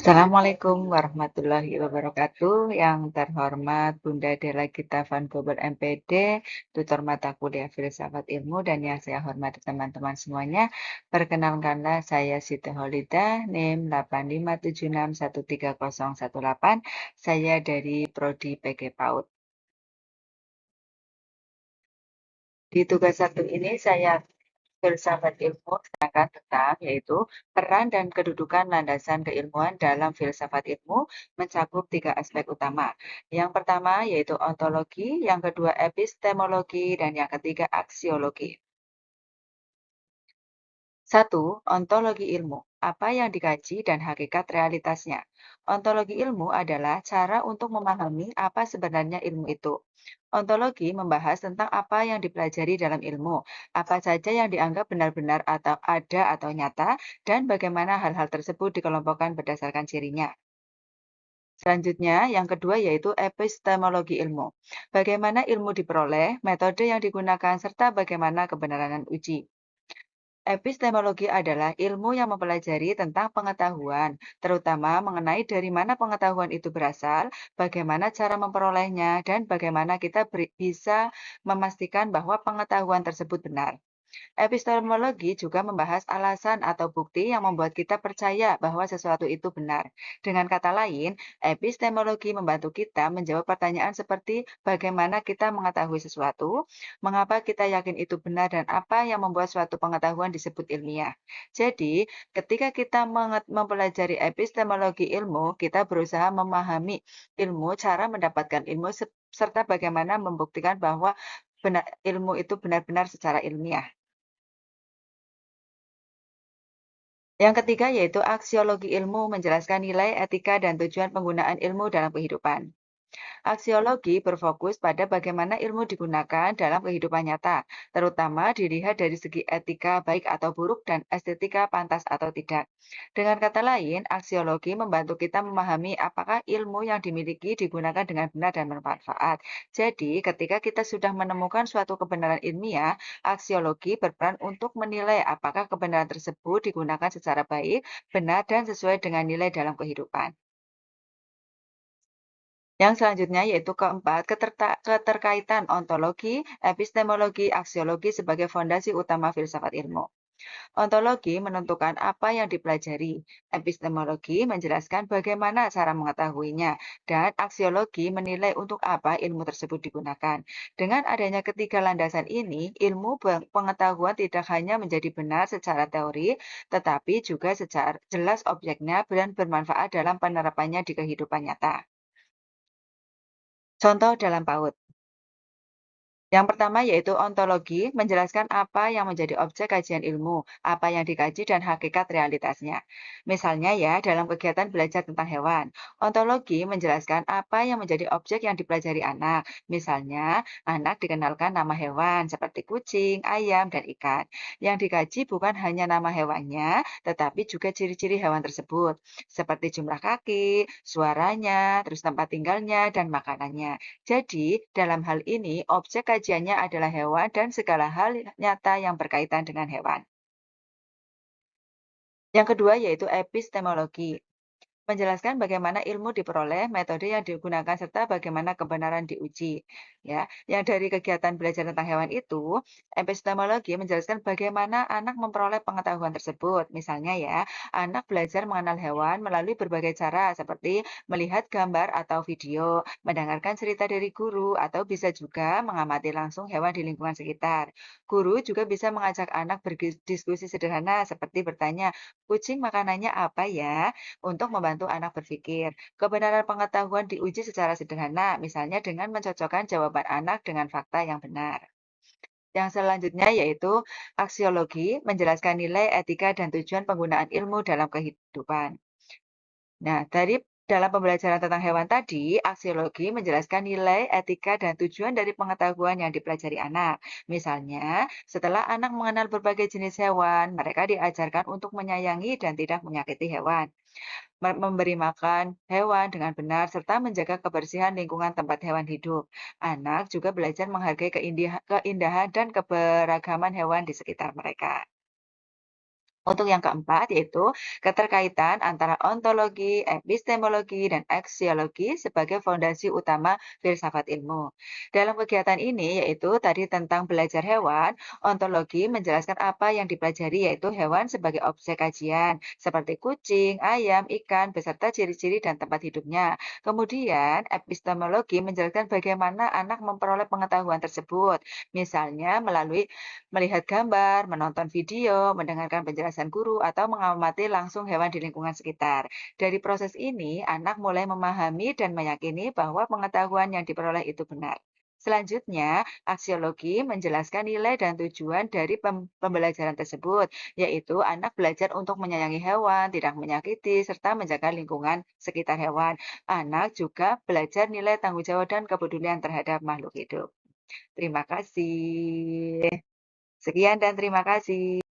Assalamualaikum warahmatullahi wabarakatuh. Yang terhormat Bunda Dela Gita Van Gober MPD, tutor mata kuliah Filsafat Ilmu, dan yang saya hormati teman-teman semuanya. Perkenalkanlah saya Siti Holida, NIM 857613018. Saya dari Prodi PG PAUD. Di tugas satu ini saya filsafat ilmu akan tentang yaitu peran dan kedudukan landasan keilmuan dalam filsafat ilmu mencakup tiga aspek utama. Yang pertama yaitu ontologi, yang kedua epistemologi, dan yang ketiga aksiologi. 1. Ontologi ilmu. Apa yang dikaji dan hakikat realitasnya. Ontologi ilmu adalah cara untuk memahami apa sebenarnya ilmu itu. Ontologi membahas tentang apa yang dipelajari dalam ilmu, apa saja yang dianggap benar-benar atau ada atau nyata, dan bagaimana hal-hal tersebut dikelompokkan berdasarkan cirinya. Selanjutnya, yang kedua yaitu epistemologi ilmu. Bagaimana ilmu diperoleh, metode yang digunakan, serta bagaimana kebenaran uji. Epistemologi adalah ilmu yang mempelajari tentang pengetahuan, terutama mengenai dari mana pengetahuan itu berasal, bagaimana cara memperolehnya, dan bagaimana kita bisa memastikan bahwa pengetahuan tersebut benar. Epistemologi juga membahas alasan atau bukti yang membuat kita percaya bahwa sesuatu itu benar. Dengan kata lain, epistemologi membantu kita menjawab pertanyaan seperti bagaimana kita mengetahui sesuatu, mengapa kita yakin itu benar, dan apa yang membuat suatu pengetahuan disebut ilmiah. Jadi, ketika kita mempelajari epistemologi ilmu, kita berusaha memahami ilmu, cara mendapatkan ilmu, serta bagaimana membuktikan bahwa ilmu itu benar-benar secara ilmiah. Yang ketiga yaitu aksiologi ilmu menjelaskan nilai, etika, dan tujuan penggunaan ilmu dalam kehidupan. Aksiologi berfokus pada bagaimana ilmu digunakan dalam kehidupan nyata, terutama dilihat dari segi etika baik atau buruk dan estetika pantas atau tidak. Dengan kata lain, aksiologi membantu kita memahami apakah ilmu yang dimiliki digunakan dengan benar dan bermanfaat. Jadi, ketika kita sudah menemukan suatu kebenaran ilmiah, aksiologi berperan untuk menilai apakah kebenaran tersebut digunakan secara baik, benar, dan sesuai dengan nilai dalam kehidupan. Yang selanjutnya yaitu keempat, keterkaitan ontologi, epistemologi, aksiologi sebagai fondasi utama filsafat ilmu. Ontologi menentukan apa yang dipelajari, epistemologi menjelaskan bagaimana cara mengetahuinya, dan aksiologi menilai untuk apa ilmu tersebut digunakan. Dengan adanya ketiga landasan ini, ilmu pengetahuan tidak hanya menjadi benar secara teori, tetapi juga secara jelas objeknya dan bermanfaat dalam penerapannya di kehidupan nyata. Contoh dalam PAUD. Yang pertama yaitu ontologi, menjelaskan apa yang menjadi objek kajian ilmu, apa yang dikaji dan hakikat realitasnya. Misalnya ya, dalam kegiatan belajar tentang hewan, ontologi menjelaskan apa yang menjadi objek yang dipelajari anak. Misalnya, anak dikenalkan nama hewan seperti kucing, ayam, dan ikan. Yang dikaji bukan hanya nama hewannya, tetapi juga ciri-ciri hewan tersebut, seperti jumlah kaki, suaranya, terus tempat tinggalnya, dan makanannya. Jadi, dalam hal ini, objek kajiannya adalah hewan dan segala hal nyata yang berkaitan dengan hewan. Yang kedua yaitu epistemologi. Menjelaskan bagaimana ilmu diperoleh, metode yang digunakan, serta bagaimana kebenaran diuji. Ya, yang dari kegiatan belajar tentang hewan itu, epistemologi menjelaskan bagaimana anak memperoleh pengetahuan tersebut. Misalnya ya, anak belajar mengenal hewan melalui berbagai cara seperti melihat gambar atau video, mendengarkan cerita dari guru, atau bisa juga mengamati langsung hewan di lingkungan sekitar. Guru juga bisa mengajak anak berdiskusi sederhana seperti bertanya, kucing makanannya apa ya? Untuk membantu anak berpikir. Kebenaran pengetahuan diuji secara sederhana, misalnya dengan mencocokkan jawaban anak dengan fakta yang benar. Yang selanjutnya yaitu aksiologi, menjelaskan nilai, etika, dan tujuan penggunaan ilmu dalam kehidupan. Nah, dalam pembelajaran tentang hewan tadi, aksiologi menjelaskan nilai, etika, dan tujuan dari pengetahuan yang dipelajari anak. Misalnya, setelah anak mengenal berbagai jenis hewan, mereka diajarkan untuk menyayangi dan tidak menyakiti hewan, memberi makan hewan dengan benar, serta menjaga kebersihan lingkungan tempat hewan hidup. Anak juga belajar menghargai keindahan dan keberagaman hewan di sekitar mereka. Untuk yang keempat, yaitu keterkaitan antara ontologi, epistemologi, dan aksiologi sebagai fondasi utama filsafat ilmu. Dalam kegiatan ini, yaitu tadi tentang belajar hewan, ontologi menjelaskan apa yang dipelajari, yaitu hewan sebagai objek kajian, seperti kucing, ayam, ikan, beserta ciri-ciri dan tempat hidupnya. Kemudian, epistemologi menjelaskan bagaimana anak memperoleh pengetahuan tersebut, misalnya melalui melihat gambar, menonton video, mendengarkan penjelasan guru, atau mengamati langsung hewan di lingkungan sekitar. Dari proses ini, anak mulai memahami dan meyakini bahwa pengetahuan yang diperoleh itu benar. Selanjutnya, aksiologi menjelaskan nilai dan tujuan dari pembelajaran tersebut, yaitu anak belajar untuk menyayangi hewan, tidak menyakiti, serta menjaga lingkungan sekitar hewan. Anak juga belajar nilai tanggung jawab dan kepedulian terhadap makhluk hidup. Terima kasih. Sekian dan terima kasih.